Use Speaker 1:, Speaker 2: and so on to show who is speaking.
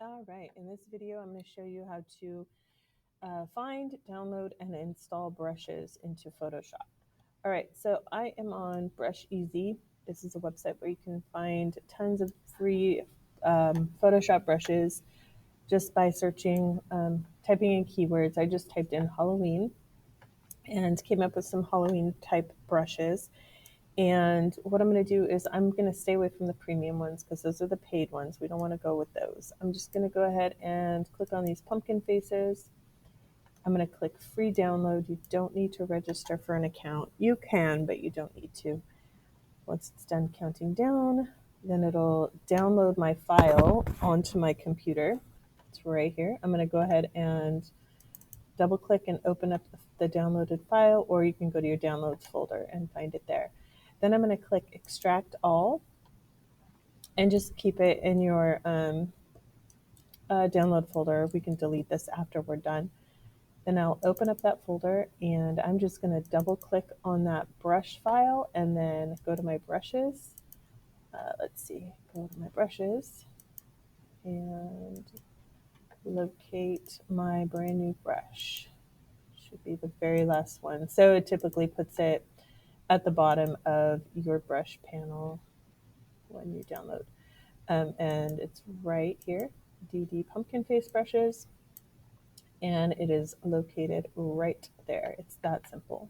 Speaker 1: All right, in this video, I'm going to show you how to find, download, and install brushes into Photoshop. All right, so I am on Brush Easy. This is a website where you can find tons of free Photoshop brushes just by searching, typing in keywords. I just typed in Halloween and came up with some Halloween type brushes. And what I'm going to do is I'm going to stay away from the premium ones because those are the paid ones. We don't want to go with those. I'm just going to go ahead and click on these pumpkin faces. I'm going to click free download. You don't need to register for an account. You can, but you don't need to. Once it's done counting down, then it'll download my file onto my computer. It's right here. I'm going to go ahead and double click and open up the downloaded file, or you can go to your downloads folder and find it there. Then I'm going to click extract all and just keep it in your download folder. We can delete this after we're done. Then I'll open up that folder and I'm just going to double click on that brush file and then go to my brushes. Let's see, go to my brushes and locate my brand new brush. Should be the very last one. So it typically puts it at the bottom of your brush panel when you download. And it's right here, DD Pumpkin Face Brushes, and it is located right there. It's that simple.